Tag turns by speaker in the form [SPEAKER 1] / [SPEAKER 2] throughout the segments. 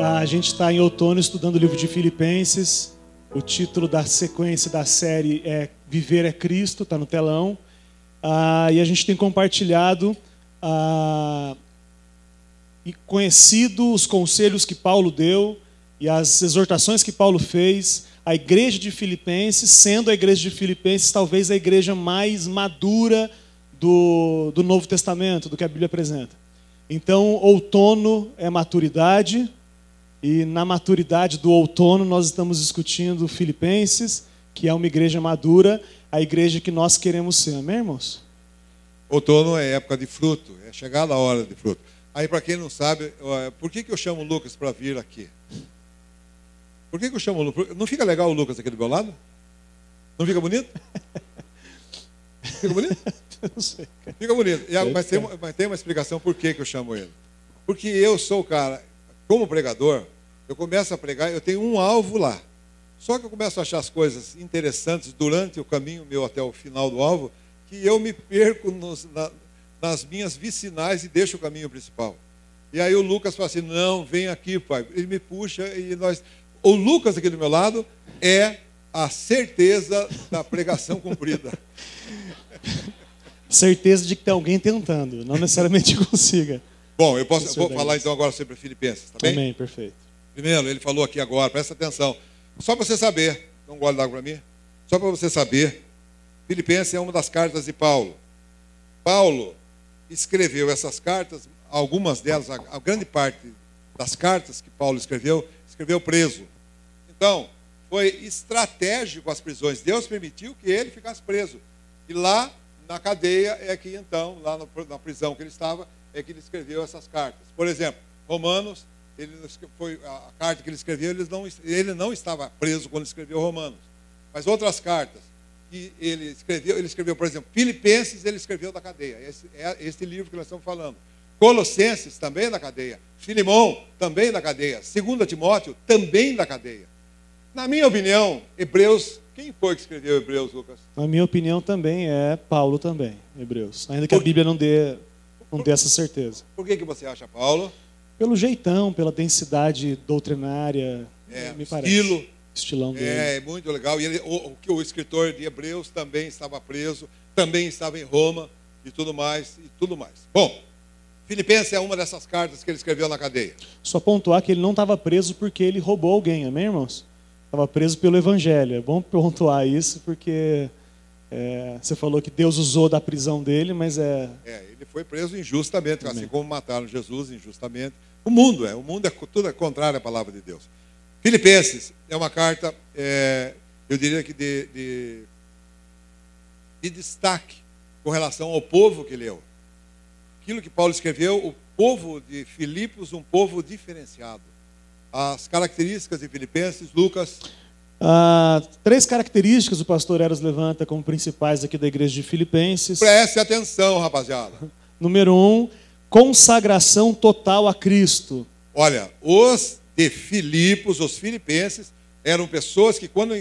[SPEAKER 1] A gente está em outono estudando o livro de Filipenses. O título da sequência da série é Viver é Cristo, está no telão. E a gente tem compartilhado e conhecido os conselhos que Paulo deu e as exortações que Paulo fez à igreja de Filipenses, sendo a igreja de Filipenses talvez a igreja mais madura do Novo Testamento, do que a Bíblia apresenta. Então, outono é maturidade, e na maturidade do outono nós estamos discutindo Filipenses, que é uma igreja madura, a igreja que nós queremos ser, amém, irmãos?
[SPEAKER 2] Outono é época de fruto, é chegada a hora de fruto. Aí, para quem não sabe, por que eu chamo o Lucas para vir aqui? Por que eu chamo o Lucas? Não fica legal o Lucas aqui do meu lado? Não fica bonito? Fica bonito?
[SPEAKER 1] Não sei.
[SPEAKER 2] Fica bonito. Mas tem uma explicação por que eu chamo ele. Porque eu sou o cara, como pregador, eu começo a pregar, eu tenho um alvo lá. Só que eu começo a achar as coisas interessantes durante o caminho meu até o final do alvo, que eu me perco nas minhas vicinais e deixo o caminho principal. E aí o Lucas fala assim, não, vem aqui, pai. Ele me puxa e nós... O Lucas aqui do meu lado é a certeza da pregação cumprida.
[SPEAKER 1] Certeza de que tem alguém tentando, não necessariamente consiga.
[SPEAKER 2] Bom, vou falar então agora sobre Filipenses, tá bem?
[SPEAKER 1] Amém, perfeito.
[SPEAKER 2] Primeiro, ele falou aqui agora, presta atenção. Só para você saber, dá um gole d'água para mim. Só para você saber, Filipenses é uma das cartas de Paulo. Paulo escreveu essas cartas, algumas delas, a grande parte das cartas que Paulo escreveu preso. Então, foi estratégico as prisões. Deus permitiu que ele ficasse preso. E lá na cadeia é que então, lá na prisão que ele estava, é que ele escreveu essas cartas. Por exemplo, Romanos, a carta que ele escreveu, ele não estava preso quando escreveu Romanos. Mas outras cartas que ele escreveu, por exemplo, Filipenses, ele escreveu da cadeia. Esse livro que nós estamos falando. Colossenses, também da cadeia. Filemão, também da cadeia. 2 Timóteo, também da cadeia. Na minha opinião, Hebreus, quem foi que escreveu Hebreus, Lucas?
[SPEAKER 1] Na minha opinião também é Paulo também, Hebreus. Ainda que a Bíblia não dê essa certeza.
[SPEAKER 2] Por que você acha Paulo?
[SPEAKER 1] Pelo jeitão, pela densidade doutrinária, me parece. Estilão dele.
[SPEAKER 2] É muito legal. E o escritor de Hebreus também estava preso, também estava em Roma e tudo mais. Bom, Filipenses é uma dessas cartas que ele escreveu na cadeia.
[SPEAKER 1] Só pontuar que ele não estava preso porque ele roubou alguém, amém, irmãos? Estava preso pelo Evangelho. É bom pontuar isso porque você falou que Deus usou da prisão dele, mas
[SPEAKER 2] ele foi preso injustamente, amém. Assim como mataram Jesus injustamente. O mundo é tudo contrário à palavra de Deus. Filipenses é uma carta, eu diria que de destaque com relação ao povo que leu. Aquilo que Paulo escreveu, o povo de Filipos, um povo diferenciado. As características de Filipenses, Lucas.
[SPEAKER 1] 3 características o pastor Eros levanta como principais aqui da igreja de Filipenses.
[SPEAKER 2] Preste atenção, rapaziada.
[SPEAKER 1] Número 1, consagração total a Cristo.
[SPEAKER 2] Olha, os de Filipos, os filipenses, eram pessoas que quando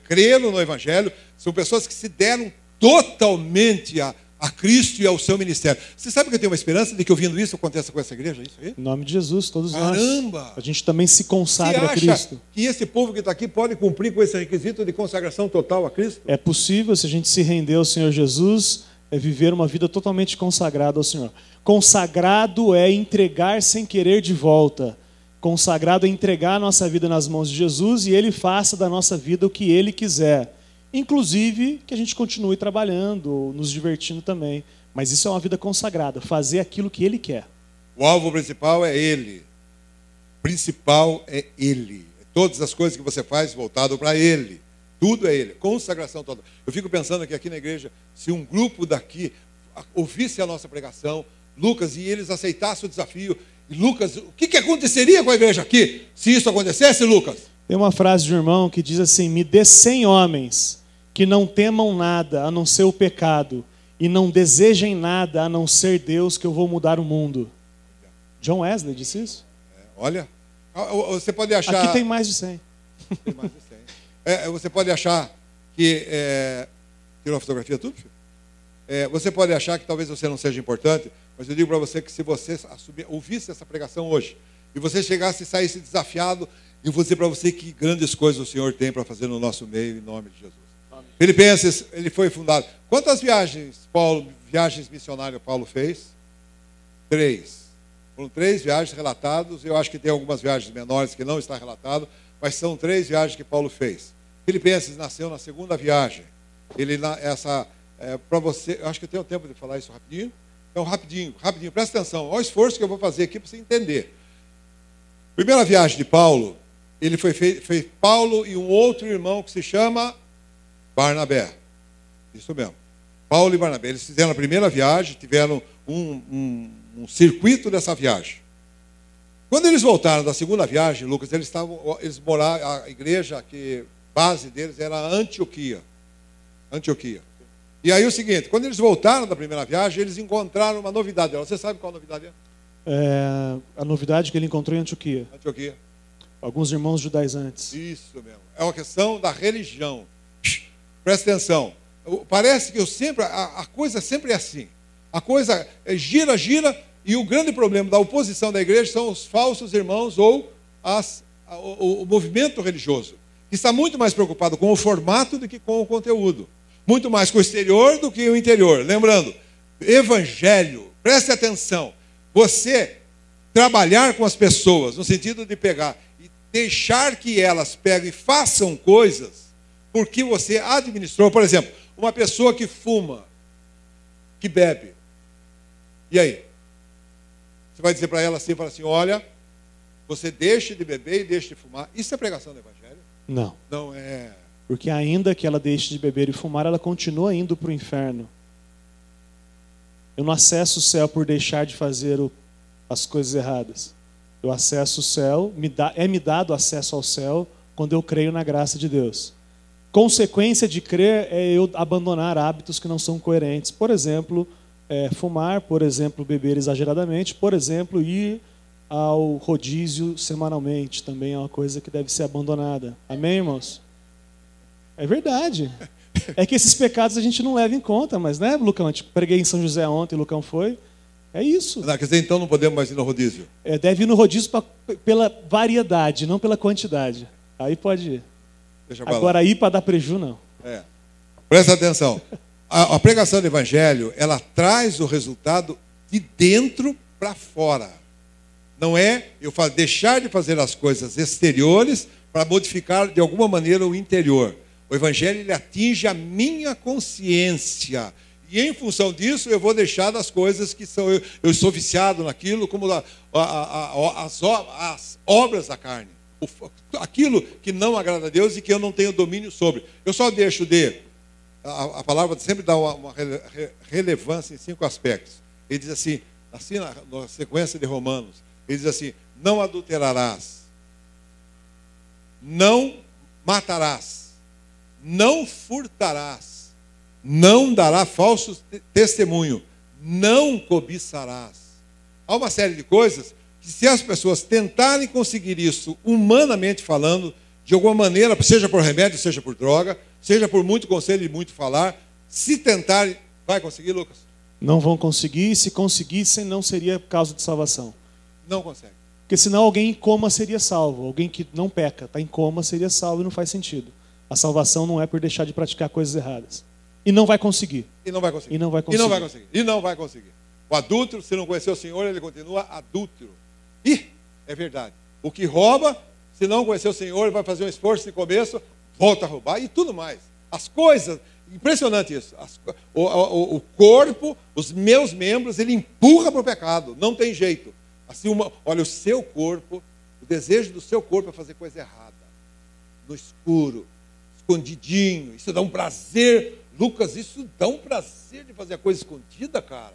[SPEAKER 2] creram no Evangelho, são pessoas que se deram totalmente a Cristo e ao seu ministério. Você sabe que eu tenho uma esperança de que ouvindo isso aconteça com essa igreja? Isso aí?
[SPEAKER 1] Em nome de Jesus, todos nós.
[SPEAKER 2] Caramba!
[SPEAKER 1] A gente também se consagra a Cristo.
[SPEAKER 2] Você acha que esse povo que está aqui pode cumprir com esse requisito de consagração total a Cristo?
[SPEAKER 1] É possível, se a gente se render ao Senhor Jesus, viver uma vida totalmente consagrada ao Senhor. Consagrado é entregar sem querer de volta. Consagrado é entregar a nossa vida nas mãos de Jesus e Ele faça da nossa vida o que Ele quiser. Inclusive, que a gente continue trabalhando, nos divertindo também. Mas isso é uma vida consagrada, fazer aquilo que Ele quer.
[SPEAKER 2] O alvo principal é Ele. O principal é Ele. Todas as coisas que você faz voltado para Ele. Tudo é Ele. Consagração toda. Eu fico pensando que aqui na igreja, se um grupo daqui ouvisse a nossa pregação, Lucas, e eles aceitassem o desafio, e Lucas, o que aconteceria com a igreja aqui se isso acontecesse, Lucas?
[SPEAKER 1] Tem uma frase de um irmão que diz assim, me dê 100 homens que não temam nada a não ser o pecado e não desejem nada a não ser Deus, que eu vou mudar o mundo. John Wesley disse isso?
[SPEAKER 2] Olha, você pode achar...
[SPEAKER 1] Aqui tem mais de 100.
[SPEAKER 2] Tem mais de 100. Você pode achar que... Tirou a fotografia tudo, filho? Você pode achar que talvez você não seja importante, mas eu digo para você que se você ouvisse essa pregação hoje, e você chegasse e saísse desafiado, eu vou dizer para você que grandes coisas o Senhor tem para fazer no nosso meio, em nome de Jesus. Amém. Filipenses, ele foi fundado. Quantas viagens missionárias Paulo fez? 3. Foram 3 viagens relatadas. Eu acho que tem algumas viagens menores que não está relatado, mas são 3 viagens que Paulo fez. Filipenses nasceu na segunda viagem. Ele para você, eu acho que eu tenho tempo de falar isso rapidinho. Então, rapidinho, presta atenção. Olha o esforço que eu vou fazer aqui para você entender. Primeira viagem de Paulo, ele fez Paulo e um outro irmão que se chama Barnabé. Isso mesmo. Paulo e Barnabé. Eles fizeram a primeira viagem, tiveram um circuito dessa viagem. Quando eles voltaram da segunda viagem, Lucas, eles moraram, a igreja, base deles era Antioquia. E aí o seguinte, quando eles voltaram da primeira viagem, eles encontraram uma novidade. Você sabe qual a novidade é?
[SPEAKER 1] A novidade que ele encontrou em Antioquia. Alguns irmãos judaizantes.
[SPEAKER 2] Isso mesmo. É uma questão da religião. Presta atenção. Parece que a coisa sempre é assim. A coisa gira, e o grande problema da oposição da igreja são os falsos irmãos ou o movimento religioso, que está muito mais preocupado com o formato do que com o conteúdo. Muito mais com o exterior do que o interior. Lembrando, evangelho, preste atenção. Você trabalhar com as pessoas, no sentido de pegar e deixar que elas peguem e façam coisas, porque você administrou, por exemplo, uma pessoa que fuma, que bebe. E aí? Você vai dizer para ela assim, olha, você deixe de beber e deixe de fumar. Isso é pregação do evangelho?
[SPEAKER 1] Não.
[SPEAKER 2] Não é.
[SPEAKER 1] Porque ainda que ela deixe de beber e fumar, ela continua indo para o inferno. Eu não acesso o céu por deixar de fazer as coisas erradas. Eu acesso o céu, me dado acesso ao céu quando eu creio na graça de Deus. Consequência de crer é eu abandonar hábitos que não são coerentes. Por exemplo, fumar, por exemplo, beber exageradamente, por exemplo, ir ao rodízio semanalmente, também é uma coisa que deve ser abandonada. Amém, irmãos? É verdade. É que esses pecados a gente não leva em conta, mas, né, Lucão? Eu preguei em São José ontem, Lucão foi. É isso.
[SPEAKER 2] Não, quer dizer, então não podemos mais ir no rodízio?
[SPEAKER 1] Deve ir no rodízio pela variedade, não pela quantidade. Aí pode ir. Agora ir para dar preju, não.
[SPEAKER 2] Presta atenção. A pregação do evangelho, ela traz o resultado de dentro para fora. Não é deixar de fazer as coisas exteriores para modificar de alguma maneira o interior. O evangelho ele atinge a minha consciência. E em função disso eu vou deixar das coisas que eu sou viciado naquilo, como as obras da carne. Aquilo que não agrada a Deus e que eu não tenho domínio sobre. Eu só deixo a palavra sempre dá uma relevância em 5 aspectos. Ele diz assim na sequência de Romanos, ele diz assim, não adulterarás, não matarás, não furtarás, não dará falso testemunho, não cobiçarás. Há uma série de coisas que, se as pessoas tentarem conseguir isso humanamente falando, de alguma maneira, seja por remédio, seja por droga, seja por muito conselho e muito falar, se tentarem, vai conseguir, Lucas?
[SPEAKER 1] Não vão conseguir, e se conseguissem, não seria causa de salvação.
[SPEAKER 2] Não consegue.
[SPEAKER 1] Porque senão alguém em coma seria salvo, alguém que não peca, está em coma, seria salvo e não faz sentido. A salvação não é por deixar de praticar coisas erradas. E não vai conseguir.
[SPEAKER 2] E não vai conseguir.
[SPEAKER 1] E não vai conseguir.
[SPEAKER 2] E não vai conseguir. E não vai conseguir. O adúltero, se não conhecer o Senhor, ele continua adúltero. E é verdade. O que rouba, se não conhecer o Senhor, ele vai fazer um esforço de começo, volta a roubar e tudo mais. As coisas, impressionante isso. O corpo, os meus membros, ele empurra para o pecado. Não tem jeito. Assim, olha, o seu corpo, o desejo do seu corpo é fazer coisa errada. No escuro, escondidinho. Isso dá um prazer. Lucas, isso dá um prazer de fazer a coisa escondida, cara.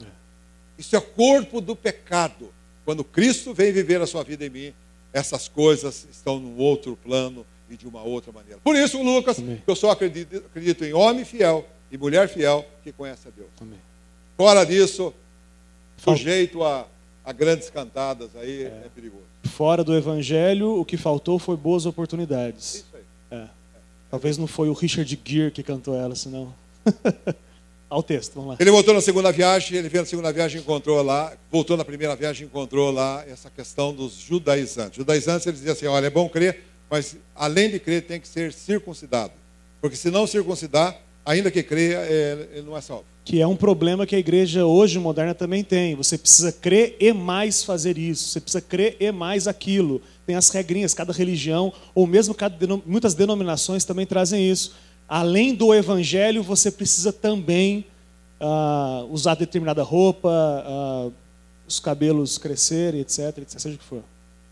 [SPEAKER 2] Isso é o corpo do pecado. Quando Cristo vem viver a sua vida em mim, essas coisas estão num outro plano e de uma outra maneira. Por isso, Lucas,
[SPEAKER 1] Amém.
[SPEAKER 2] Eu só acredito em homem fiel e mulher fiel que conhece a Deus.
[SPEAKER 1] Amém.
[SPEAKER 2] Fora disso, sujeito a grandes cantadas aí é perigoso.
[SPEAKER 1] Fora do evangelho, o que faltou foi boas oportunidades.
[SPEAKER 2] Isso aí.
[SPEAKER 1] Talvez não foi o Richard Gere que cantou ela, senão. ao texto, vamos lá.
[SPEAKER 2] Ele voltou na segunda viagem, ele veio na segunda viagem, encontrou lá, voltou na primeira viagem, encontrou lá essa questão dos judaizantes. Judaizantes, eles diziam assim, olha, é bom crer, mas além de crer tem que ser circuncidado. Porque se não circuncidar, ainda que creia, ele não é salvo.
[SPEAKER 1] Que é um problema que a igreja hoje moderna também tem. Você precisa crer e mais fazer isso. Você precisa crer e mais aquilo. Tem as regrinhas, cada religião, ou mesmo muitas denominações também trazem isso. Além do evangelho, você precisa também usar determinada roupa, os cabelos crescerem, etc, seja o que for.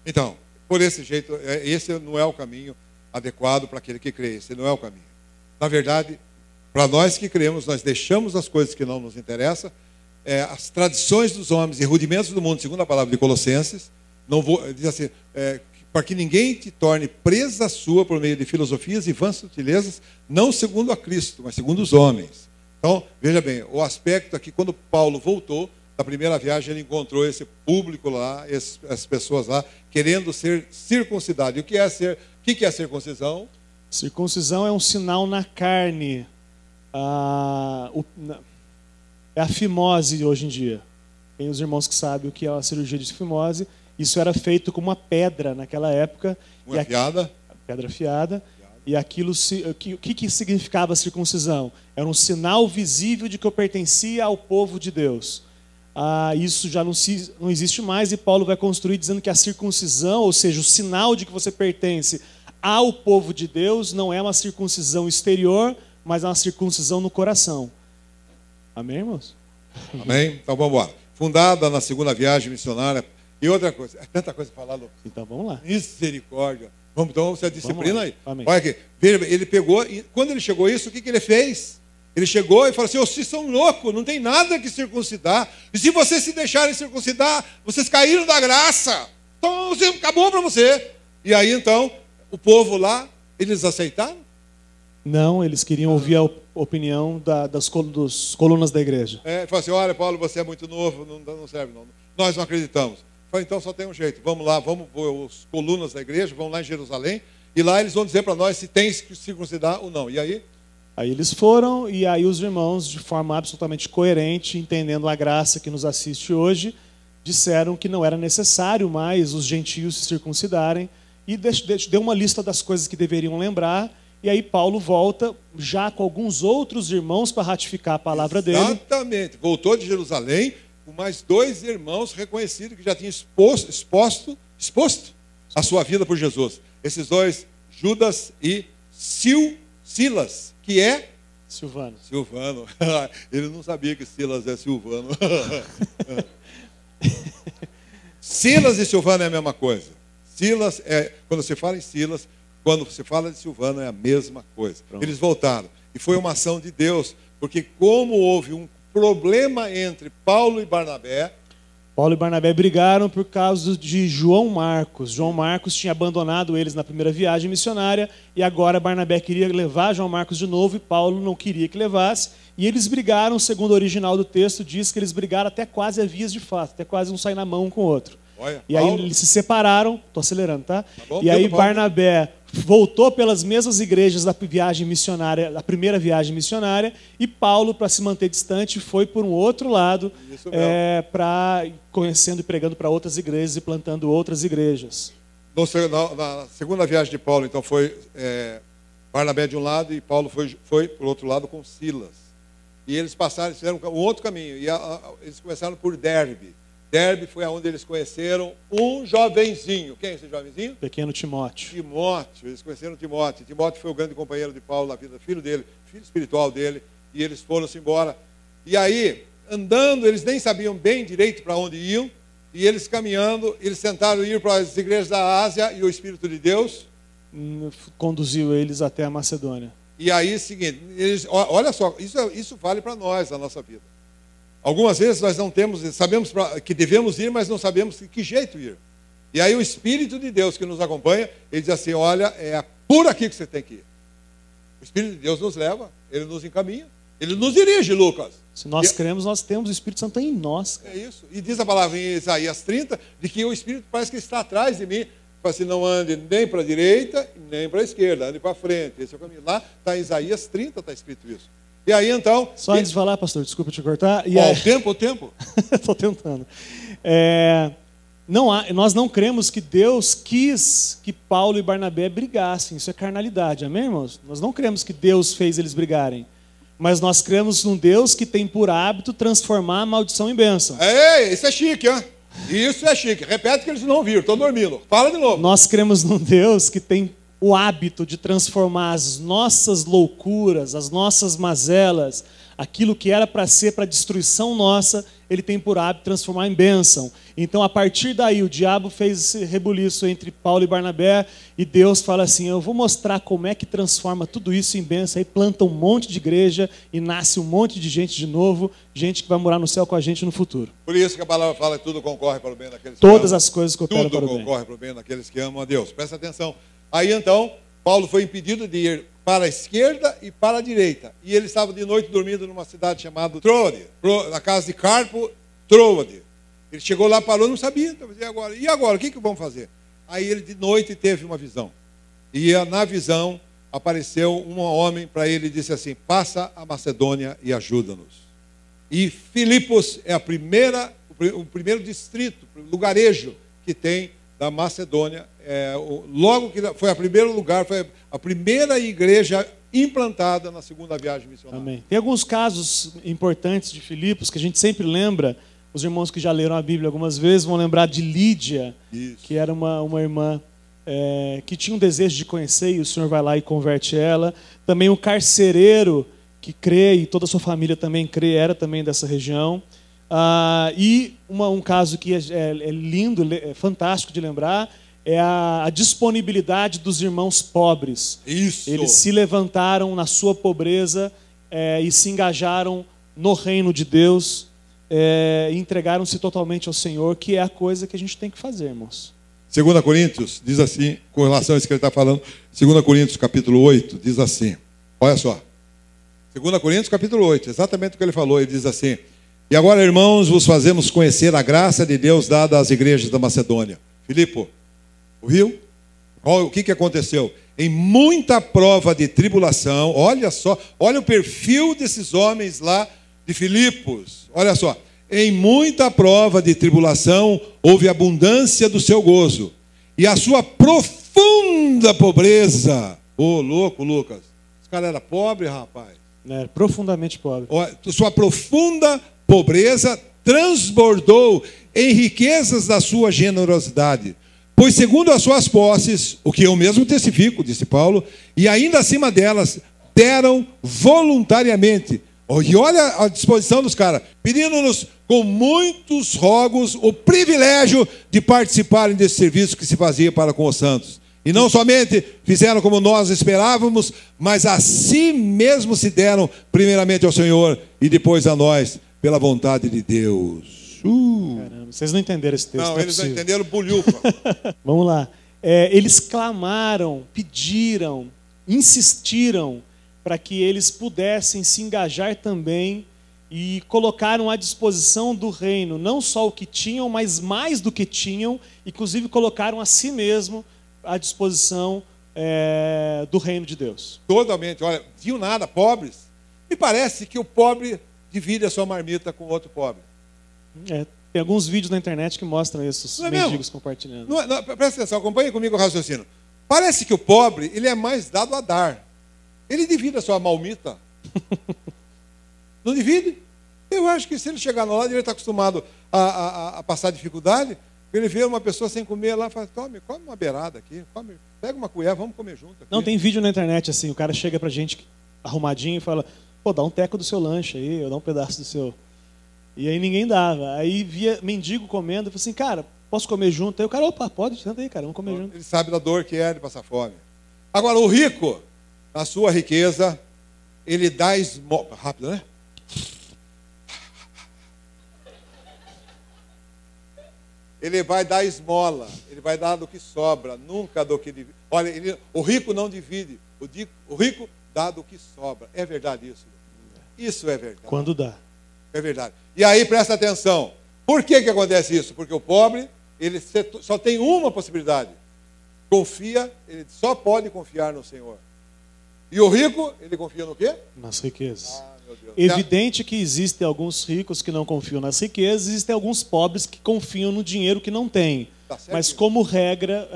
[SPEAKER 2] Então, por esse jeito, esse não é o caminho adequado para aquele que crê. Esse não é o caminho. Na verdade, para nós que cremos, nós deixamos as coisas que não nos interessam, as tradições dos homens e rudimentos do mundo, segundo a palavra de Colossenses, diz assim, para que ninguém te torne presa sua por meio de filosofias e vãs sutilezas, não segundo a Cristo, mas segundo os homens. Então, veja bem, o aspecto aqui, quando Paulo voltou da primeira viagem, ele encontrou esse público lá, essas pessoas lá, querendo ser circuncidados. E o que é circuncisão?
[SPEAKER 1] Circuncisão é um sinal na carne. É a fimose hoje em dia. Tem os irmãos que sabem o que é a cirurgia de fimose. Isso era feito com uma pedra naquela época.
[SPEAKER 2] Uma afiada.
[SPEAKER 1] Pedra afiada. E aquilo, o que significava a circuncisão? Era um sinal visível de que eu pertencia ao povo de Deus. Isso já não existe mais, e Paulo vai construir dizendo que a circuncisão, ou seja, o sinal de que você pertence ao povo de Deus, não é uma circuncisão exterior, mas é uma circuncisão no coração. Amém, irmãos?
[SPEAKER 2] Amém? Então vamos embora. Fundada na segunda viagem missionária. E outra coisa, é tanta coisa para falar, Lucas.
[SPEAKER 1] Então vamos lá.
[SPEAKER 2] Misericórdia. Então você disciplina aí.
[SPEAKER 1] Amém.
[SPEAKER 2] Olha aqui. Veja, ele pegou, e quando ele chegou isso, o que ele fez? Ele chegou e falou assim, vocês são loucos, não tem nada que circuncidar. E se vocês se deixarem circuncidar, vocês caíram da graça. Então acabou para você. E aí então, o povo lá, eles aceitaram?
[SPEAKER 1] Não, eles queriam ouvir a opinião das colunas da igreja.
[SPEAKER 2] Falou assim, olha Paulo, você é muito novo, não serve não. Nós não acreditamos. Falei, então só tem um jeito, vamos lá, os colunas da igreja, vamos lá em Jerusalém, e lá eles vão dizer para nós se tem que circuncidar ou não. E aí?
[SPEAKER 1] Aí eles foram, e aí os irmãos, de forma absolutamente coerente, entendendo a graça que nos assiste hoje, disseram que não era necessário mais os gentios se circuncidarem, e deu uma lista das coisas que deveriam lembrar, e aí Paulo volta, já com alguns outros irmãos, para ratificar a palavra dele.
[SPEAKER 2] Exatamente, voltou de Jerusalém, com mais 2 irmãos reconhecidos que já tinham exposto a sua vida por Jesus. Esses 2, Judas e Silas, que é?
[SPEAKER 1] Silvano.
[SPEAKER 2] Ele não sabia que Silas é Silvano. Silas e Silvano é a mesma coisa. Silas quando você fala em Silas, quando você fala de Silvano, é a mesma coisa. Pronto. Eles voltaram. E foi uma ação de Deus, porque como houve um problema entre Paulo e Barnabé.
[SPEAKER 1] Paulo e Barnabé brigaram por causa de João Marcos. João Marcos tinha abandonado eles na primeira viagem missionária, e agora Barnabé queria levar João Marcos de novo, e Paulo não queria que levasse. E eles brigaram, segundo o original do texto, diz que eles brigaram até quase a vias de fato, até quase um sair na mão um com o outro.
[SPEAKER 2] Olha,
[SPEAKER 1] e aí eles se separaram, estou acelerando, tá?
[SPEAKER 2] Bom,
[SPEAKER 1] e aí Barnabé voltou pelas mesmas igrejas da viagem missionária, da primeira viagem missionária, e Paulo, para se manter distante, foi por um outro lado, conhecendo e pregando para outras igrejas e plantando outras igrejas.
[SPEAKER 2] Na segunda viagem de Paulo, então, foi Barnabé de um lado e Paulo foi para o outro lado com Silas. E eles fizeram um outro caminho, e eles começaram por Derbe. Derbe foi onde eles conheceram um jovenzinho. Quem é esse jovenzinho?
[SPEAKER 1] Pequeno Timóteo.
[SPEAKER 2] Eles conheceram Timóteo. Timóteo foi o grande companheiro de Paulo na vida, filho dele, filho espiritual dele, e eles foram-se embora. E aí, andando, eles nem sabiam bem direito para onde iam, e eles caminhando, eles tentaram ir para as igrejas da Ásia, e o Espírito de Deus
[SPEAKER 1] conduziu eles até a Macedônia.
[SPEAKER 2] E aí, seguinte, olha só, isso vale para nós, a nossa vida. Algumas vezes nós não temos, sabemos que devemos ir, mas não sabemos de que jeito ir. E aí o Espírito de Deus que nos acompanha, ele diz assim, olha, é por aqui que você tem que ir. O Espírito de Deus nos leva, ele nos encaminha, ele nos dirige, Lucas.
[SPEAKER 1] Se nós cremos, nós temos o Espírito Santo em nós.
[SPEAKER 2] É isso. E diz a palavra em Isaías 30, de que o Espírito parece que está atrás de mim. Fala assim, não ande nem para a direita, nem para a esquerda, ande para frente. Esse é o caminho. Lá está em Isaías 30, está escrito isso. E aí então...
[SPEAKER 1] Só antes de falar, pastor, desculpa te cortar.
[SPEAKER 2] O tempo?
[SPEAKER 1] Estou tentando. Nós não cremos que Deus quis que Paulo e Barnabé brigassem. Isso é carnalidade, amém, irmãos? Nós não cremos que Deus fez eles brigarem. Mas nós cremos num Deus que tem por hábito transformar a maldição em bênção.
[SPEAKER 2] Isso é chique, hein? Isso é chique. Repete que eles não viram, estão dormindo. Fala de novo.
[SPEAKER 1] Nós cremos num Deus que tem o hábito de transformar as nossas loucuras, as nossas mazelas, aquilo que era para ser para destruição nossa, ele tem por hábito transformar em bênção. Então, a partir daí, o diabo fez esse rebuliço entre Paulo e Barnabé, e Deus fala assim, eu vou mostrar como é que transforma tudo isso em bênção, aí planta um monte de igreja, e nasce um monte de gente de novo, gente que vai morar no céu com a gente no futuro.
[SPEAKER 2] Por isso que a palavra fala que tudo concorre para o bem daqueles que
[SPEAKER 1] Todas
[SPEAKER 2] amam.
[SPEAKER 1] as coisas cooperam para o bem.
[SPEAKER 2] Tudo concorre para o bem daqueles que amam a Deus. Presta atenção. Aí, então, Paulo foi impedido de ir para a esquerda e para a direita. E ele estava de noite dormindo numa cidade chamada Troade, na casa de Carpo, Troade. Ele chegou lá, parou, não sabia. E agora? E agora? O que vamos fazer? Aí ele de noite teve uma visão. E na visão apareceu um homem para ele e disse assim, passa a Macedônia e ajuda-nos. E Filipos é o primeiro distrito, lugarejo que tem da Macedônia. Logo que foi o primeiro lugar, foi a primeira igreja implantada na segunda viagem missionária.
[SPEAKER 1] Amém. Tem alguns casos importantes de Filipos que a gente sempre lembra. Os irmãos que já leram a Bíblia algumas vezes vão lembrar de Lídia, que era uma irmã que tinha um desejo de conhecer, e o Senhor vai lá e converte ela. Também o carcereiro que crê, e toda a sua família também crê, era também dessa região. E um caso que é lindo, é fantástico de lembrar, é a disponibilidade dos irmãos pobres.
[SPEAKER 2] Isso.
[SPEAKER 1] Eles se levantaram na sua pobreza e se engajaram no reino de Deus, e entregaram-se totalmente ao Senhor, que é a coisa que a gente tem que fazer, irmãos.
[SPEAKER 2] 2 Coríntios diz assim, com relação a isso que ele está falando, 2 Coríntios capítulo 8, diz assim, olha só, 2 Coríntios capítulo 8, exatamente o que ele falou, ele diz assim, e agora, irmãos, vos fazemos conhecer a graça de Deus dada às igrejas da Macedônia. Filipe, ouviu? O que aconteceu? Em muita prova de tribulação, olha só, olha o perfil desses homens lá de Filipos, olha só, em muita prova de tribulação houve abundância do seu gozo, e a sua profunda pobreza, louco, Lucas, esse cara era pobre, rapaz?
[SPEAKER 1] Profundamente pobre.
[SPEAKER 2] Sua profunda pobreza transbordou em riquezas da sua generosidade, pois segundo as suas posses, o que eu mesmo testifico, disse Paulo, e ainda acima delas, deram voluntariamente. E olha a disposição dos caras, pedindo-nos com muitos rogos o privilégio de participarem desse serviço que se fazia para com os santos. E não somente fizeram como nós esperávamos, mas a si mesmo se deram primeiramente ao Senhor e depois a nós, pela vontade de Deus.
[SPEAKER 1] Caramba, vocês não entenderam esse texto.
[SPEAKER 2] Não, eles não entenderam bolhufa.
[SPEAKER 1] Vamos lá. Eles clamaram, pediram, insistiram para que eles pudessem se engajar também e colocaram à disposição do reino não só o que tinham, mas mais do que tinham, inclusive colocaram a si mesmo à disposição do reino de Deus.
[SPEAKER 2] Totalmente, olha, viu nada, pobres. Me parece que o pobre divide a sua marmita com outro pobre.
[SPEAKER 1] Tem alguns vídeos na internet que mostram isso, os mendigos compartilhando.
[SPEAKER 2] Não, presta atenção, acompanhe comigo o raciocínio. Parece que o pobre, ele é mais dado a dar. Ele divide a sua malmita. Não divide? Eu acho que se ele chegar no lado, ele está acostumado a passar dificuldade. Ele vê uma pessoa sem comer lá, fala, come uma beirada aqui, pega uma colher, vamos comer junto aqui.
[SPEAKER 1] Não, tem vídeo na internet assim, o cara chega pra gente arrumadinho e fala, pô, dá um teco do seu lanche aí, eu dou um pedaço do seu... E aí ninguém dava. Aí via mendigo comendo, eu falei assim, cara, posso comer junto? Aí o cara, opa, pode, senta aí, cara, vamos comer junto.
[SPEAKER 2] Ele sabe da dor que é de passar fome. Agora, o rico, na sua riqueza, ele dá esmola. Rápido, né? Ele vai dar esmola, ele vai dar do que sobra, nunca do que divide. Olha, o rico não divide, o rico dá do que sobra. É verdade isso? Isso é verdade.
[SPEAKER 1] Quando dá.
[SPEAKER 2] É verdade. E aí, presta atenção. Por que acontece isso? Porque o pobre, ele só tem uma possibilidade. Confia, ele só pode confiar no Senhor. E o rico, ele confia no quê?
[SPEAKER 1] Nas riquezas. Evidente que existem alguns ricos que não confiam nas riquezas, existem alguns pobres que confiam no dinheiro que não tem. Mas, como regra,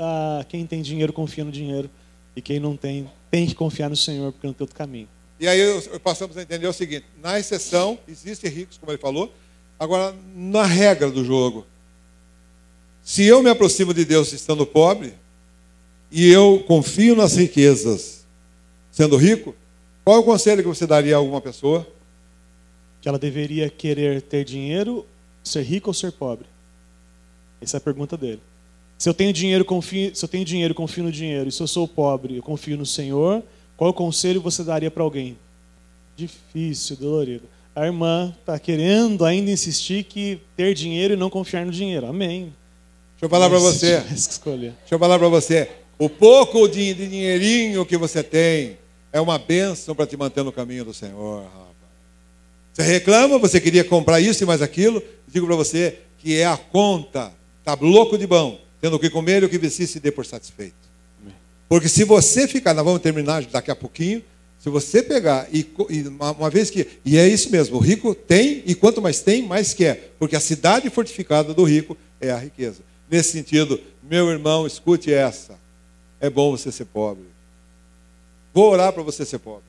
[SPEAKER 1] quem tem dinheiro confia no dinheiro e quem não tem que confiar no Senhor, porque não tem outro caminho.
[SPEAKER 2] E aí passamos a entender o seguinte: na exceção, existem ricos, como ele falou. Agora, na regra do jogo, se eu me aproximo de Deus estando pobre e eu confio nas riquezas sendo rico, qual é o conselho que você daria a alguma pessoa?
[SPEAKER 1] Que ela deveria querer ter dinheiro, ser rico ou ser pobre? Essa é a pergunta dele. Se eu tenho dinheiro, confio no dinheiro. E se eu sou pobre, eu confio no Senhor. Qual conselho você daria para alguém? Difícil, dolorido. A irmã está querendo ainda insistir que ter dinheiro e não confiar no dinheiro. Amém.
[SPEAKER 2] Deixa eu falar para você. Deixa eu falar para você. O pouco de dinheirinho que você tem é uma bênção para te manter no caminho do Senhor, rapaz. Você reclama, você queria comprar isso e mais aquilo. Digo para você que é a conta. Está louco de bom, tendo o que comer e o que vestir, se dê por satisfeito. Amém. Porque se você ficar, nós vamos terminar daqui a pouquinho, se você pegar e uma vez que, e é isso mesmo, o rico tem, e quanto mais tem, mais quer. Porque a cidade fortificada do rico é a riqueza. Nesse sentido, meu irmão, escute essa. É bom você ser pobre. Vou orar para você ser pobre.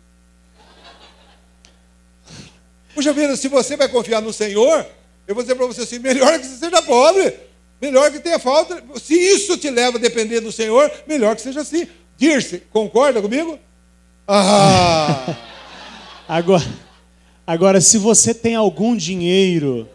[SPEAKER 2] Puxa vida, se você vai confiar no Senhor, eu vou dizer para você assim, melhor que você seja pobre. Melhor que tenha falta. Se isso te leva a depender do Senhor, melhor que seja assim. Dirce, concorda comigo? Ah!
[SPEAKER 1] Agora, se você tem algum dinheiro,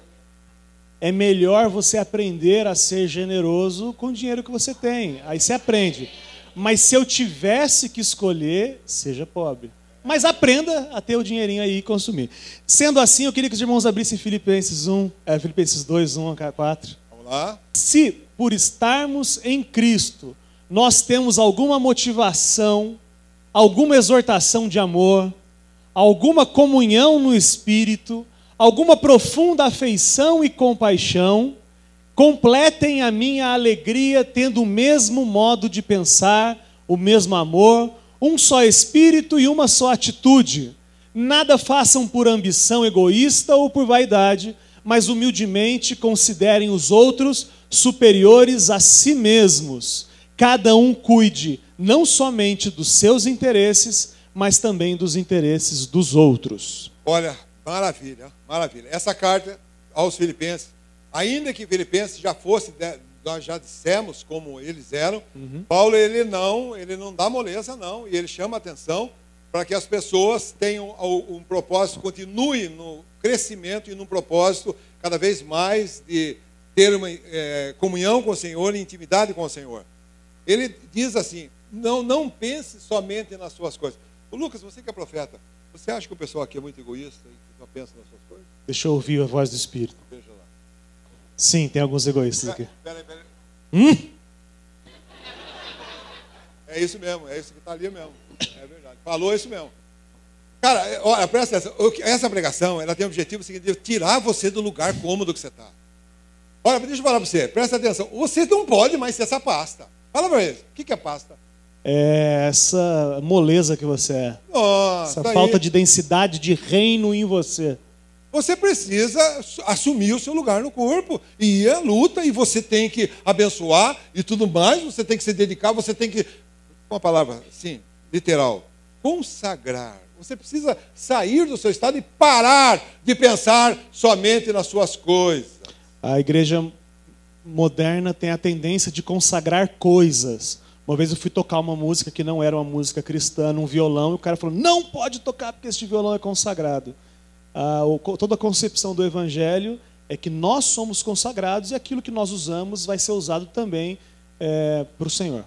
[SPEAKER 1] é melhor você aprender a ser generoso com o dinheiro que você tem. Aí você aprende. Mas se eu tivesse que escolher, seja pobre. Mas aprenda a ter o dinheirinho aí e consumir. Sendo assim, eu queria que os irmãos abrissem Filipenses 2, 1 a 4.
[SPEAKER 2] Vamos lá.
[SPEAKER 1] Se, por estarmos em Cristo, nós temos alguma motivação, alguma exortação de amor, alguma comunhão no Espírito, alguma profunda afeição e compaixão, completem a minha alegria tendo o mesmo modo de pensar, o mesmo amor, um só Espírito e uma só atitude. Nada façam por ambição egoísta ou por vaidade, mas humildemente considerem os outros superiores a si mesmos. Cada um cuide não somente dos seus interesses, mas também dos interesses dos outros.
[SPEAKER 2] Olha, maravilha, maravilha. Essa carta aos Filipenses, ainda que Filipenses já fosse, nós já dissemos como eles eram, Paulo ele não dá moleza não, e ele chama a atenção para que as pessoas tenham um propósito, continuem no crescimento e num propósito cada vez mais de ter uma comunhão com o Senhor e intimidade com o Senhor. Ele diz assim, não pense somente nas suas coisas. Ô, Lucas, você que é profeta, você acha que o pessoal aqui é muito egoísta e só pensa nas suas coisas?
[SPEAKER 1] Deixa eu ouvir a voz do Espírito.
[SPEAKER 2] Veja lá.
[SPEAKER 1] Sim, tem alguns egoístas aqui.
[SPEAKER 2] Peraí. É isso mesmo, é isso que está ali mesmo. É verdade. Falou isso mesmo. Cara, olha, presta atenção. Essa pregação, ela tem o objetivo seguinte, de tirar você do lugar cômodo que você está. Olha, deixa eu falar para você, presta atenção. Você não pode mais ser essa pasta. Fala para eles, o que é pasta?
[SPEAKER 1] É essa moleza que você é.
[SPEAKER 2] Nossa,
[SPEAKER 1] essa falta de densidade de reino em você.
[SPEAKER 2] Você precisa assumir o seu lugar no corpo. E ir à luta, e você tem que abençoar e tudo mais, você tem que se dedicar, você tem que, uma palavra assim, literal, consagrar. Você precisa sair do seu estado e parar de pensar somente nas suas coisas.
[SPEAKER 1] A igreja moderna tem a tendência de consagrar coisas. Uma vez eu fui tocar uma música que não era uma música cristã, num violão, e o cara falou, não pode tocar porque este violão é consagrado. Toda a concepção do evangelho é que nós somos consagrados e aquilo que nós usamos vai ser usado também para o Senhor.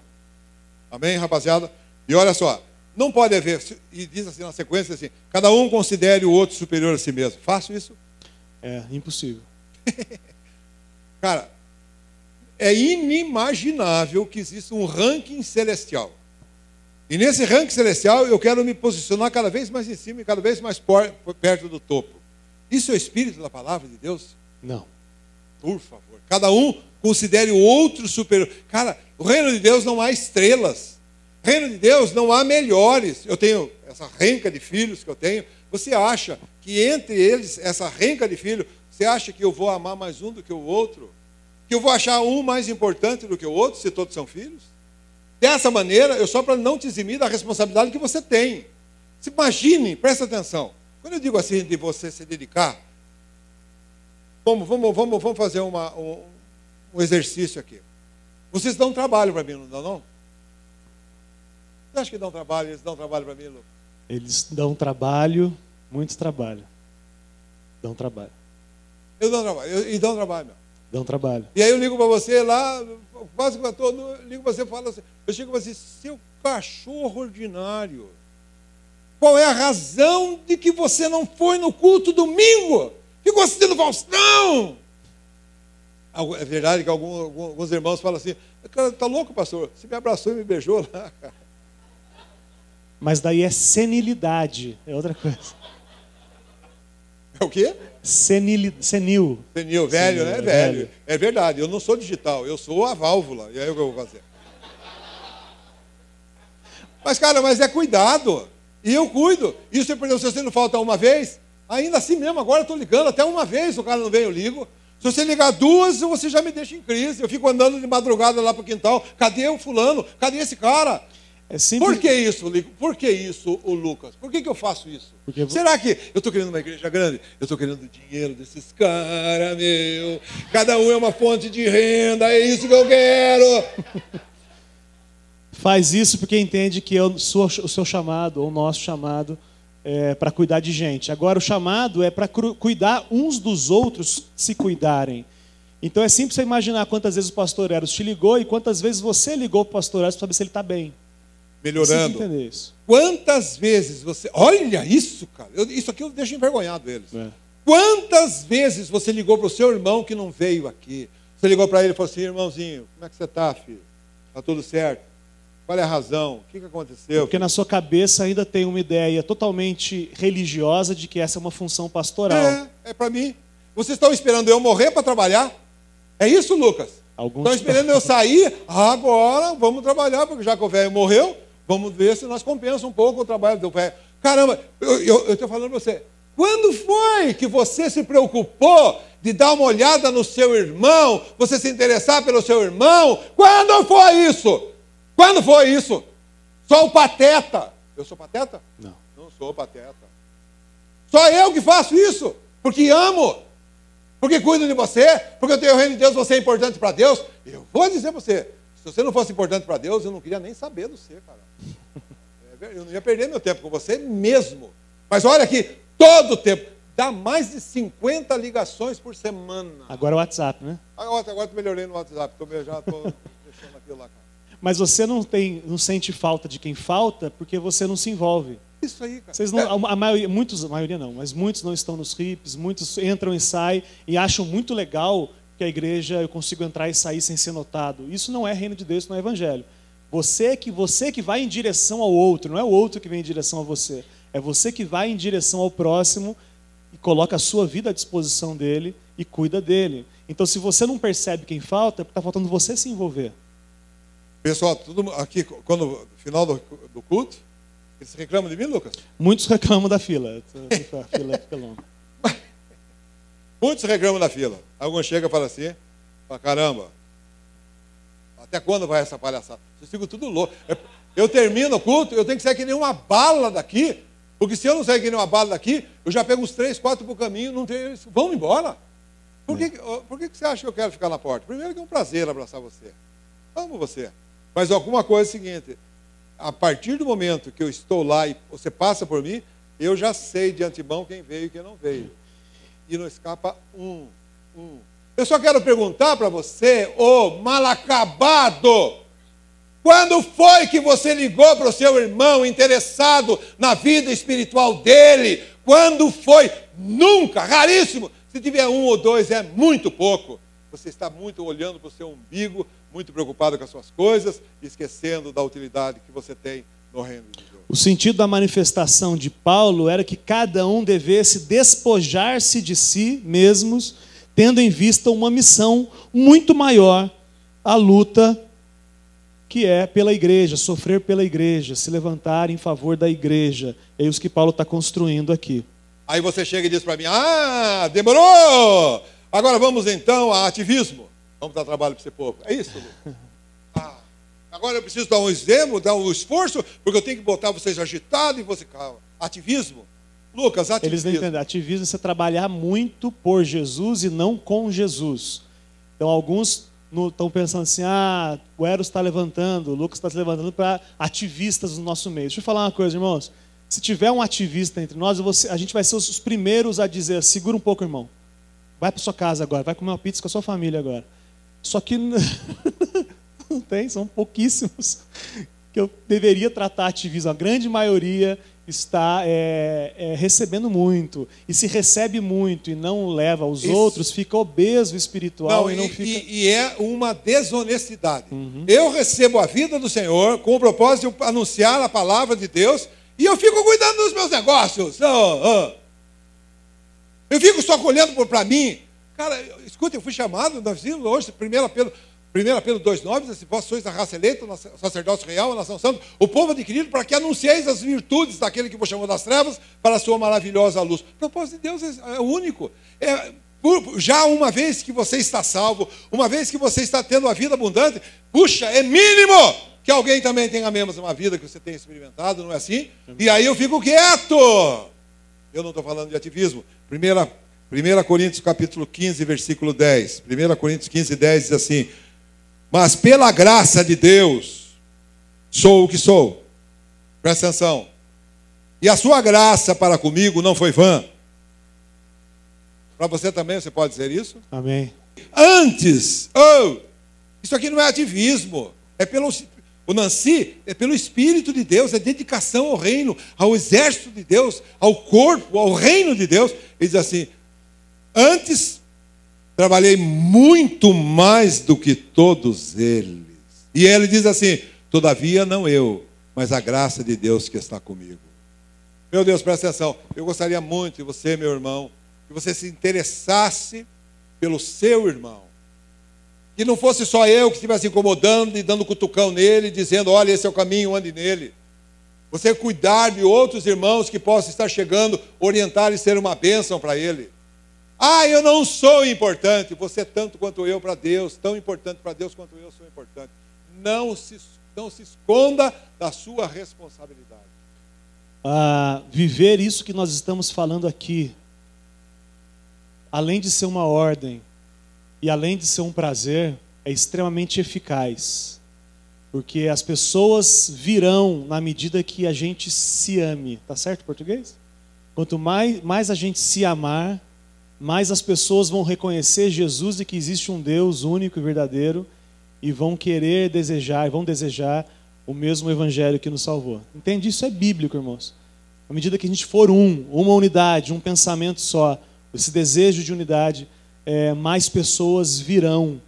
[SPEAKER 2] Amém, rapaziada? E olha só, não pode haver, e diz assim na sequência assim, cada um considere o outro superior a si mesmo. Faço isso?
[SPEAKER 1] É impossível.
[SPEAKER 2] Cara, é inimaginável que exista um ranking celestial. E nesse ranking celestial eu quero me posicionar cada vez mais em cima e cada vez mais perto do topo. Isso é o espírito da palavra de Deus?
[SPEAKER 1] Não.
[SPEAKER 2] Por favor. Cada um considere o outro superior. Cara, o reino de Deus não há estrelas. No reino de Deus não há melhores. Eu tenho essa renca de filhos que eu tenho. Você acha que entre eles, essa renca de filho, você acha que eu vou amar mais um do que o outro? Que eu vou achar um mais importante do que o outro, se todos são filhos? Dessa maneira, eu só para não te eximir da responsabilidade que você tem. Se imagine, presta atenção. Quando eu digo assim, de você se dedicar, vamos fazer um exercício aqui. Vocês dão trabalho para mim, não dão, não? Você acha que dão trabalho? Eles dão trabalho para mim, Lucas?
[SPEAKER 1] Eles dão trabalho, muito trabalho. Dão trabalho.
[SPEAKER 2] Eu dou trabalho, e dão trabalho, meu.
[SPEAKER 1] Dão trabalho.
[SPEAKER 2] E aí eu ligo para você lá, quase que eu ligo para você e falo assim, eu chego para você, seu cachorro ordinário, qual é a razão de que você não foi no culto domingo? Ficou assistindo Faustão? É verdade que alguns irmãos falam assim, cara, tá louco, pastor? Você me abraçou e me beijou lá, cara.
[SPEAKER 1] Mas daí é senilidade, é outra coisa.
[SPEAKER 2] É o quê?
[SPEAKER 1] Senil.
[SPEAKER 2] Senil, velho,
[SPEAKER 1] Senil,
[SPEAKER 2] né? Velho. É verdade, eu não sou digital, eu sou a válvula. E aí o que eu vou fazer? Mas, cara, é cuidado. E eu cuido. E se você não falta uma vez, ainda assim mesmo, agora eu estou ligando, até uma vez o cara não vem, eu ligo. Se você ligar duas, você já me deixa em crise. Eu fico andando de madrugada lá para o quintal. Cadê o fulano? Cadê esse cara?
[SPEAKER 1] É simples...
[SPEAKER 2] Por que isso, Lico? Por que isso, o Lucas? Por que eu faço isso?
[SPEAKER 1] Porque...
[SPEAKER 2] Será que eu estou querendo uma igreja grande? Eu estou querendo o dinheiro desses caras, meu. Cada um é uma fonte de renda, é isso que eu quero.
[SPEAKER 1] Faz isso porque entende que o seu chamado, ou o nosso chamado, é para cuidar de gente. Agora, o chamado é para cuidar uns dos outros, se cuidarem. Então é simples você imaginar quantas vezes o pastor Eros te ligou e quantas vezes você ligou para o pastor Eros para saber se ele está bem.
[SPEAKER 2] Melhorando.
[SPEAKER 1] Entender isso.
[SPEAKER 2] Quantas vezes você... Olha isso, cara. Isso aqui eu deixo envergonhado eles.
[SPEAKER 1] É.
[SPEAKER 2] Quantas vezes você ligou para o seu irmão que não veio aqui? Você ligou para ele e falou assim, irmãozinho, como é que você está, filho? Está tudo certo? Qual é a razão? O que aconteceu?
[SPEAKER 1] Porque na sua cabeça ainda tem uma ideia totalmente religiosa de que essa é uma função pastoral.
[SPEAKER 2] É para mim. Vocês estão esperando eu morrer para trabalhar? É isso, Lucas? Estão esperando eu sair? Agora vamos trabalhar, porque já que o velho morreu, vamos ver se nós compensamos um pouco o trabalho do velho. Caramba, eu estou falando para você. Quando foi que você se preocupou de dar uma olhada no seu irmão, você se interessar pelo seu irmão? Quando foi isso? Quando foi isso? Só o pateta. Eu sou pateta?
[SPEAKER 1] Não.
[SPEAKER 2] Não sou pateta. Só eu que faço isso, porque amo, porque cuido de você, porque eu tenho o reino de Deus, você é importante para Deus. Eu vou dizer para você, se você não fosse importante para Deus, eu não queria nem saber do você, cara. Eu não ia perder meu tempo com você mesmo. Mas olha aqui, todo o tempo. Dá mais de 50 ligações por semana.
[SPEAKER 1] Agora é o WhatsApp, né?
[SPEAKER 2] Agora eu melhorei no WhatsApp, já estou deixando aquilo lá, cara.
[SPEAKER 1] Mas você não sente falta de quem falta porque você não se envolve.
[SPEAKER 2] Isso aí, cara.
[SPEAKER 1] Vocês não, a maioria não, mas muitos não estão nos RIPs, muitos entram e saem e acham muito legal que a igreja eu consigo entrar e sair sem ser notado. Isso não é reino de Deus, não é evangelho. Você que vai em direção ao outro, não é o outro que vem em direção a você. É você que vai em direção ao próximo e coloca a sua vida à disposição dele e cuida dele. Então, se você não percebe quem falta, é porque está faltando você se envolver.
[SPEAKER 2] Pessoal, tudo aqui, quando no final do culto, eles reclamam de mim, Lucas?
[SPEAKER 1] Muitos reclamam da fila. A fila fica longa.
[SPEAKER 2] Muitos reclamam da fila. Alguns chegam e falam assim, caramba, até quando vai essa palhaçada? Eu fico tudo louco. Eu termino o culto, eu tenho que sair que nem uma bala daqui, porque se eu não sair que nem uma bala daqui, eu já pego uns 3, 4 para o caminho, não tem, vão embora. Por que você acha que eu quero ficar na porta? Primeiro que é um prazer abraçar você. Amo você. Mas alguma coisa é o seguinte, a partir do momento que eu estou lá e você passa por mim, eu já sei de antemão quem veio e quem não veio. E não escapa um. Eu só quero perguntar para você, ô mal acabado, quando foi que você ligou para o seu irmão interessado na vida espiritual dele? Quando foi? Nunca, raríssimo. Se tiver 1 ou 2 é muito pouco. Você está muito olhando para o seu umbigo, muito preocupado com as suas coisas, esquecendo da utilidade que você tem no reino de Deus.
[SPEAKER 1] O sentido da manifestação de Paulo era que cada um devesse despojar-se de si mesmos, tendo em vista uma missão muito maior, a luta que é pela igreja, sofrer pela igreja, se levantar em favor da igreja. É isso que Paulo está construindo aqui.
[SPEAKER 2] Aí você chega e diz para mim, demorou! Agora vamos então a ativismo. Vamos dar trabalho para esse povo. É isso, Lucas? Agora eu preciso dar um exemplo, dar um esforço, porque eu tenho que botar vocês agitados e você... Calma. Ativismo? Lucas, ativismo.
[SPEAKER 1] Eles não entendem. Ativismo é você trabalhar muito por Jesus e não com Jesus. Então alguns estão pensando assim, o Eros está levantando, o Lucas está se levantando para ativistas no nosso meio. Deixa eu falar uma coisa, irmãos. Se tiver um ativista entre nós, a gente vai ser os primeiros a dizer, segura um pouco, irmão. Vai para sua casa agora, vai comer uma pizza com a sua família agora. Só que não tem, são pouquíssimos que eu deveria tratar ativismo. A grande maioria está recebendo muito. E se recebe muito e não leva aos outros, fica obeso espiritual.
[SPEAKER 2] E é uma desonestidade. Eu recebo a vida do Senhor com o propósito de anunciar a palavra de Deus e eu fico cuidando dos meus negócios. Eu fico só olhando para mim. Cara, escuta, eu fui chamado, nós vimos hoje, 1 Pedro 2,9, assim, vós sois a raça eleita, o sacerdócio real, a nação santa, o povo adquirido, para que anuncieis as virtudes daquele que vos chamou das trevas para a sua maravilhosa luz. O propósito de Deus é único. Já uma vez que você está salvo, uma vez que você está tendo uma vida abundante, puxa, é mínimo que alguém também tenha a mesma vida que você tem experimentado, não é assim? E aí eu fico quieto. Eu não estou falando de ativismo. 1 Coríntios capítulo 15, versículo 10. 1 Coríntios 15, 10 diz assim: mas pela graça de Deus, sou o que sou. Presta atenção. E a sua graça para comigo não foi vã. Para você também, você pode dizer isso?
[SPEAKER 1] Amém.
[SPEAKER 2] Antes, isso aqui não é ativismo. O Nancy é pelo Espírito de Deus, é dedicação ao reino, ao exército de Deus, ao corpo, ao reino de Deus. Ele diz assim, antes trabalhei muito mais do que todos eles. E ele diz assim, todavia não eu, mas a graça de Deus que está comigo. Meu Deus, presta atenção. Eu gostaria muito de você, meu irmão, que você se interessasse pelo seu irmão. Que não fosse só eu que estivesse incomodando e dando cutucão nele, dizendo, olha, esse é o caminho, ande nele. Você cuidar de outros irmãos que possam estar chegando, orientar e ser uma bênção para ele. Eu não sou importante. Você é tanto quanto eu para Deus, tão importante para Deus quanto eu sou importante. Não se esconda da sua responsabilidade.
[SPEAKER 1] Viver isso que nós estamos falando aqui, além de ser uma ordem, e além de ser um prazer, é extremamente eficaz. Porque as pessoas virão na medida que a gente se ame. Tá certo, português? Quanto mais a gente se amar, mais as pessoas vão reconhecer Jesus e que existe um Deus único e verdadeiro e vão desejar o mesmo evangelho que nos salvou. Entende? Isso é bíblico, irmãos. À medida que a gente for uma unidade, um pensamento só, esse desejo de unidade, mais pessoas virão,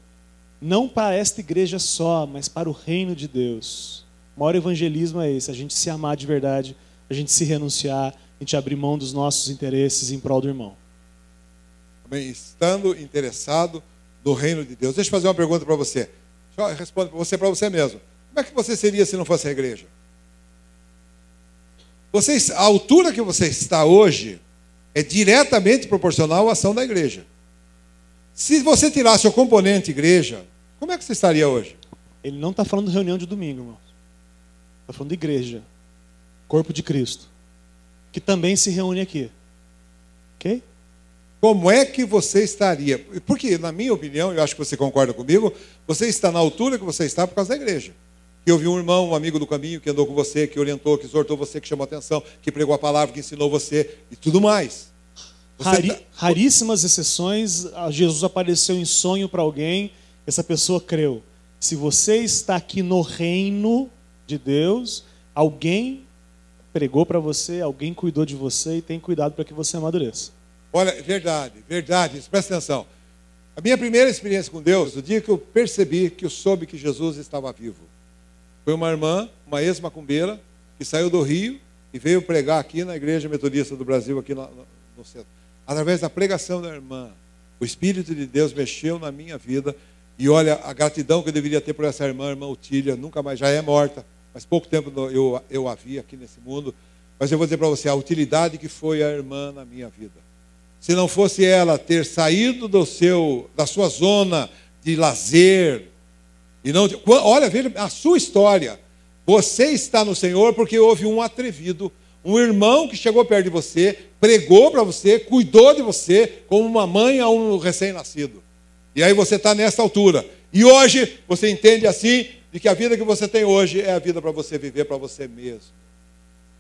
[SPEAKER 1] não para esta igreja só, mas para o reino de Deus. O maior evangelismo é esse, a gente se amar de verdade, a gente se renunciar, a gente abrir mão dos nossos interesses em prol do irmão.
[SPEAKER 2] Amém. Estando interessado no reino de Deus. Deixa eu fazer uma pergunta para você. Responde para você mesmo. Como é que você seria se não fosse a igreja? A altura que você está hoje é diretamente proporcional à ação da igreja. Se você tirasse o componente igreja, como é que você estaria hoje?
[SPEAKER 1] Ele não está falando de reunião de domingo, irmão. Está falando de igreja. Corpo de Cristo. Que também se reúne aqui. Ok?
[SPEAKER 2] Como é que você estaria? Porque, na minha opinião, eu acho que você concorda comigo, você está na altura que você está por causa da igreja. Que eu vi um irmão, um amigo do caminho, que andou com você, que orientou, que exortou você, que chamou a atenção, que pregou a palavra, que ensinou você e tudo mais.
[SPEAKER 1] Raríssimas exceções, Jesus apareceu em sonho para alguém, essa pessoa creu. Se você está aqui no reino de Deus, alguém pregou para você, alguém cuidou de você e tem cuidado para que você amadureça.
[SPEAKER 2] Olha, verdade, presta atenção. A minha primeira experiência com Deus, o dia que eu percebi, que eu soube que Jesus estava vivo, foi uma irmã, uma ex-macumbeira, que saiu do Rio e veio pregar aqui na Igreja Metodista do Brasil, aqui no centro. Através da pregação da irmã, o Espírito de Deus mexeu na minha vida E olha, a gratidão que eu deveria ter por essa irmã Otília, nunca mais, já é morta, mas pouco tempo eu a vi aqui nesse mundo. Mas eu vou dizer para você, a utilidade que foi a irmã na minha vida. Se não fosse ela ter saído da sua zona de lazer, e não, olha, veja a sua história. Você está no Senhor porque houve um atrevido, um irmão que chegou perto de você, pregou para você, cuidou de você, como uma mãe a um recém-nascido. E aí você está nessa altura. E hoje você entende assim, de que a vida que você tem hoje é a vida para você viver para você mesmo.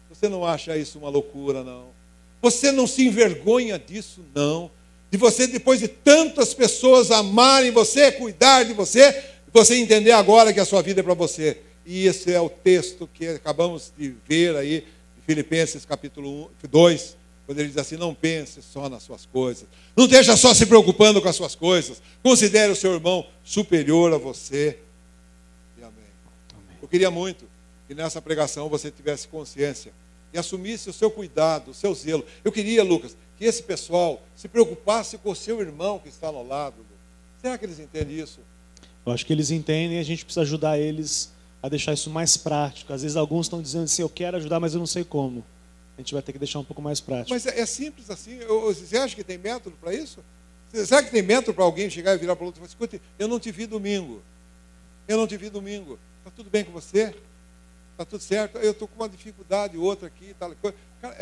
[SPEAKER 2] Você não acha isso uma loucura, não? Você não se envergonha disso, não? De você, depois de tantas pessoas amarem você, cuidar de você, você entender agora que a sua vida é para você. E esse é o texto que acabamos de ver aí, de Filipenses capítulo 2, quando ele diz assim, não pense só nas suas coisas. Não esteja só se preocupando com as suas coisas. Considere o seu irmão superior a você. E amém. Eu queria muito que nessa pregação você tivesse consciência e assumisse o seu cuidado, o seu zelo. Eu queria, Lucas, que esse pessoal se preocupasse com o seu irmão que está ao lado. Será que eles entendem isso?
[SPEAKER 1] Eu acho que eles entendem e a gente precisa ajudar eles a deixar isso mais prático. Às vezes alguns estão dizendo assim, eu quero ajudar, mas eu não sei como. A gente vai ter que deixar um pouco mais prático.
[SPEAKER 2] Mas é simples assim. Você acha que tem método para isso? Será que tem método para alguém chegar e virar para o outro e falar, escute, eu não te vi domingo. Eu não te vi domingo. Está tudo bem com você? Está tudo certo? Eu estou com uma dificuldade, outra aqui, tal coisa. Cara,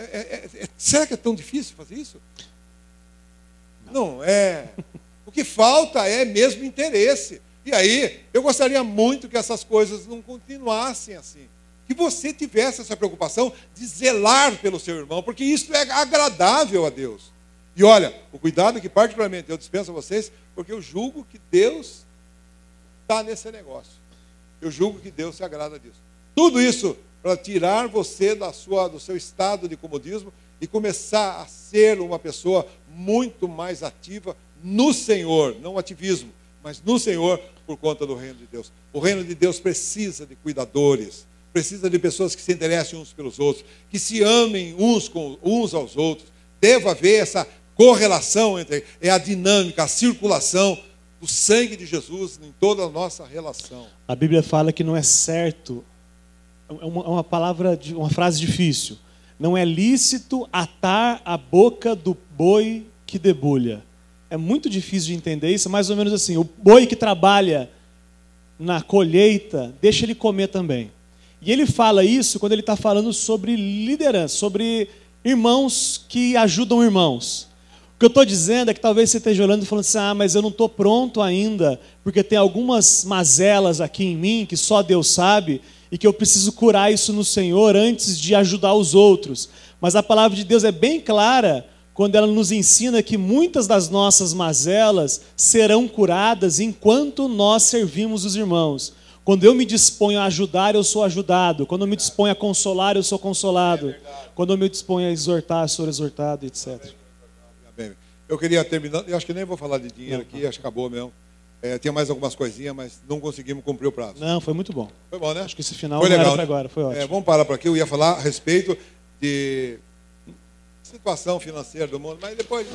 [SPEAKER 2] será que é tão difícil fazer isso? Não é. O que falta é mesmo interesse. E aí, eu gostaria muito que essas coisas não continuassem assim. Que você tivesse essa preocupação de zelar pelo seu irmão, porque isso é agradável a Deus. E olha, o cuidado que particularmente eu dispenso a vocês, porque eu julgo que Deus está nesse negócio. Eu julgo que Deus se agrada disso. Tudo isso para tirar você do seu estado de comodismo e começar a ser uma pessoa muito mais ativa no Senhor, não ativismo, mas no Senhor por conta do reino de Deus. O reino de Deus precisa de cuidadores, precisa de pessoas que se interessem uns pelos outros, que se amem uns aos outros. Deve haver essa correlação entre a dinâmica, a circulação do sangue de Jesus em toda a nossa relação.
[SPEAKER 1] A Bíblia fala que não é certo, é uma frase difícil. Não é lícito atar a boca do boi que debulha. É muito difícil de entender isso, mais ou menos assim, o boi que trabalha na colheita, deixa ele comer também. E ele fala isso quando ele está falando sobre liderança, sobre irmãos que ajudam irmãos. O que eu estou dizendo é que talvez você esteja olhando e falando assim, mas eu não estou pronto ainda, porque tem algumas mazelas aqui em mim que só Deus sabe, e que eu preciso curar isso no Senhor antes de ajudar os outros. Mas a palavra de Deus é bem clara quando ela nos ensina que muitas das nossas mazelas serão curadas enquanto nós servimos os irmãos. Quando eu me disponho a ajudar, eu sou ajudado. Quando eu me disponho a consolar, eu sou consolado. Quando eu me disponho a exortar, eu sou exortado, etc.
[SPEAKER 2] Eu queria terminar, eu acho que nem vou falar de dinheiro aqui, acho que acabou mesmo. Tinha mais algumas coisinhas, mas não conseguimos cumprir o prazo.
[SPEAKER 1] Não, foi muito bom.
[SPEAKER 2] Foi bom, né?
[SPEAKER 1] Acho que esse final
[SPEAKER 2] foi
[SPEAKER 1] não
[SPEAKER 2] legal,
[SPEAKER 1] era para agora, foi ótimo.
[SPEAKER 2] Vamos parar por aqui, eu ia falar a respeito de situação financeira do mundo, mas depois...